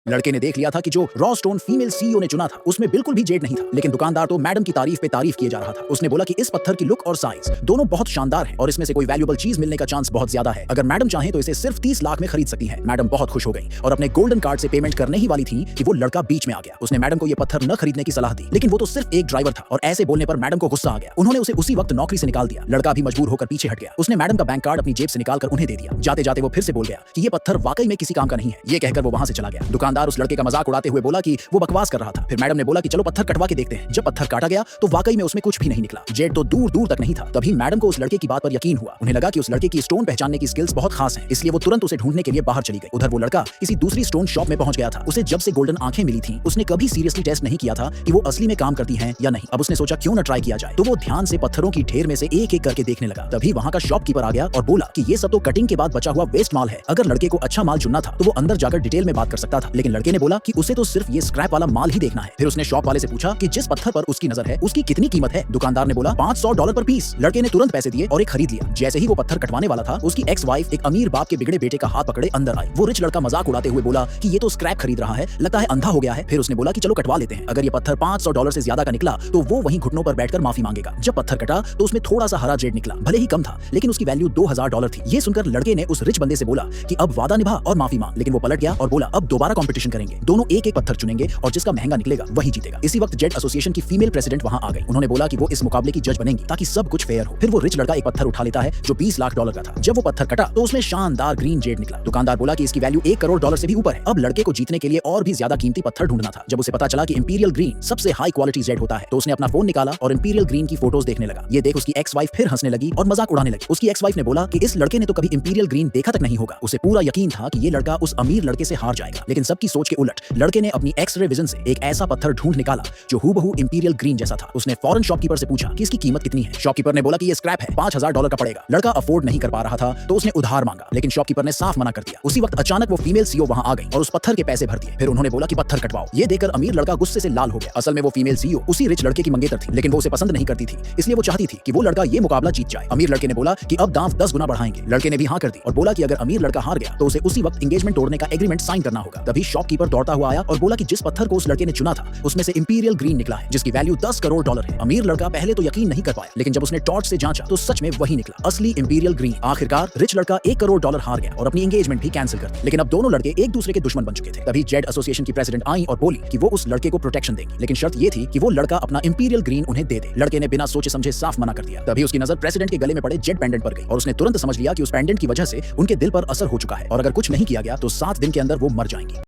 लड़के ने देख लिया था कि जो रॉ स्टोन फीमेल सीईओ ने चुना था उसमें बिल्कुल भी जेड नहीं था, लेकिन दुकानदार तो मैडम की तारीफ पे तारीफ किए जा रहा था। उसने बोला कि इस पत्थर की लुक और साइज दोनों बहुत शानदार है और इसमें से कोई वैल्यूएबल चीज मिलने का चांस बहुत ज्यादा है। अगर मैडम चाहे तो इसे सिर्फ 30 लाख में खरीद सकती है। मैडम बहुत खुश हो गई और अपने गोल्डन कार्ड से पेमेंट करने ही वाली थी कि वो लड़का बीच में आ गया। उसने मैडम को ये पत्थर न खरीदने की सलाह दी, लेकिन वो तो सिर्फ एक ड्राइवर था और ऐसे बोलने पर मैडम को गुस्सा आ गया। उन्होंने उसे उसी वक्त नौकरी से निकाल दिया। लड़का भी मजबूर होकर पीछे हट गया। उसने मैडम का बैंक कार्ड अपनी जेब से निकालकर उन्हें दे दिया। जाते जाते वो फिर से बोल गया कि ये पत्थर वाकई में किसी काम का नहीं है। ये कहकर वो वहां से चला गया। दुकानदार उस लड़के का मजाक उड़ाते हुए बोला कि वो बकवास कर रहा था। फिर मैडम ने बोला कि चलो पत्थर कटवा के देखते हैं। जब पत्थर काटा गया तो वाकई में उसमें कुछ भी नहीं निकला। जेड तो दूर दूर तक नहीं था। तभी मैडम को उस लड़के की बात पर यकीन हुआ। उन्हें लगा कि उस लड़के की स्टोन पहचानने की स्किल्स बहुत खास हैं, इसलिए वो तुरंत उसे ढूंढने के लिए बाहर चली गई। उधर वो लड़का किसी दूसरी स्टोन शॉप में पहुंच गया था। उसे जब से गोल्डन आंखें मिली थी उसने कभी सीरियसली टेस्ट नहीं किया था कि वो असली में काम करती हैं या नहीं। अब उसने सोचा क्यों न ट्राई किया जाए, तो वो ध्यान से पत्थरों की ढेर में से एक एक करके देखने लगा। तभी वहां का शॉपकीपर आ गया और बोला कि ये सब तो कटिंग के बाद बचा हुआ वेस्ट माल है। अगर लड़के को अच्छा माल चुनना था तो वो अंदर जाकर डिटेल में बात कर सकता था, लेकिन लड़के ने बोला कि उसे तो सिर्फ ये स्क्रैप वाला माल ही देखना है। फिर उसने शॉप वाले से पूछा कि जिस पत्थर पर उसकी नजर है उसकी कितनी कीमत है। दुकानदार ने बोला $500 पर पीस। लड़के ने तुरंत पैसे दिए और एक खरीद लिया। जैसे ही वो पत्थर कटवाने वाला था उसकी एक्स वाइफ एक अमीर बाप के बिगड़े बेटे का हाथ पकड़े अंदर आई। वो रिच लड़का मजाक उड़ाते हुए बोला कि ये तो स्क्रैप खरीद रहा है, लगता है अंधा हो गया है। फिर उसने बोला कि चलो कटवा लेते हैं। अगर ये पत्थर $500 से ज्यादा का निकला तो वो वहीं घुटनों पर बैठकर माफी मांगेगा। जब पत्थर कटा तो उसमें थोड़ा सा हरा जेड निकला, भले ही कम था लेकिन उसकी वैल्यू $2000 थी। ये सुनकर लड़के ने उस रिच बंदे से बोला कि अब वादा निभा और माफी मांग, लेकिन वो पलट गया और बोला अब दोबारा कंपटीशन करेंगे। दोनों एक एक पत्थर चुनेंगे और जिसका महंगा निकलेगा वही जीतेगा। इसी वक्त जेड एसोसिएशन की फीमेल प्रेसिडेंट वहां आ गई। उन्होंने बोला कि वो इस मुकाबले की जज बनेंगी ताकि सब कुछ फेयर हो। फिर वो रिच लड़का एक पत्थर उठा लेता है जो $20 लाख का था। जब वो पत्थर कटा तो उसमें शानदार ग्रीन जेड निकला। दुकानदार बोला कि इसकी वैल्यू $1 करोड़ से भी ऊपर है। अब लड़के को जीतने के लिए और भी ज्यादा कीमती पत्थर ढूंढना था। जब उसे पता चला कि इंपीरियल ग्रीन सबसे हाई क्वालिटी जेड होता है तो उसने अपना फोन निकाला और इंपीरियल ग्रीन की फोटोज देखने लगा। ये देख उसकी एक्स वाइफ फिर हंसने लगी और मजाक उड़ाने लगी। उसकी एक्स वाइफ ने बोला कि इस लड़के ने तो कभी इंपीरियल ग्रीन देखा तक नहीं होगा। उसे पूरा यकीन था कि ये लड़का उस अमीर लड़के से हार जाएगा, लेकिन सबकी सोच के उलट लड़के ने अपनी एक्स-रे विजन से एक ऐसा पत्थर ढूंढ निकाला जो हूबहू इंपीरियल ग्रीन जैसा था। उसने फौरन शॉपकीपर से पूछा कि इसकी कीमत कितनी है। शॉपकीपर ने बोला कि ये स्क्रैप है, $5000 का पड़ेगा। लड़का अफोर्ड नहीं कर पा रहा था तो उसने उधार मांगा, लेकिन शॉपकीपर ने साफ मना कर दिया। उसी वक्त अचानक वो फीमेल सीईओ वहां आ गई और उस पत्थर के पैसे भर दिए। फिर उन्होंने बोला कि पत्थर कटवाओ। ये देखकर अमीर लड़का गुस्से से लाल हो गया। असल में वो फीमेल सीईओ उसी रिच लड़के की मंगेतर थी, लेकिन वो उसे पसंद नहीं करती थी, इसलिए वो चाहती थी कि वो लड़का ये मुकाबला जीत जाए। अमीर लड़के ने बोला कि अब दांव 10 गुना बढ़ाएंगे। लड़के ने भी हाँ कर दी और बोला कि अगर अमीर लड़का हार गया तो उसे उसी वक्त एंगेजमेंट तोड़ने का एग्रीमेंट साइन करना होगा। तभी शॉपकीपर दौड़ता हुआ आया और बोला कि जिस पत्थर को उस लड़के ने चुना था उसमें से इंपीरियल ग्रीन निकला है जिसकी वैल्यू $10 करोड़ है। अमीर लड़का पहले तो यकीन नहीं कर पाया, लेकिन जब उसने टॉर्च से जांचा तो सच में वही निकला, असली इंपीरियल ग्रीन। आखिरकार रिच लड़का $1 करोड़ हार गया और अपनी एंगेजमेंट भी कैंसिल कर दी। लेकिन अब दोनों लड़के एक दूसरे के दुश्मन बन चुके थे। तभी जेड एसोसिएशन की प्रेसिडेंट आई और बोली कि वो उस लड़के को प्रोटेक्शन देंगी, लेकिन शर्त ये थी कि वो लड़का अपना इंपीरियल ग्रीन उन्हें दे दे। लड़के ने बिना सोचे समझे साफ मना कर दिया। तभी उसकी नजर प्रेसिडेंट के गले में पड़े जेड पेंडेंट पर गई और उसने तुरंत समझ लिया कि उस पेंडेंट की वजह से उनके दिल पर असर हो चुका है और अगर कुछ नहीं किया गया तो 7 दिन के अंदर वो मर जाएंगी।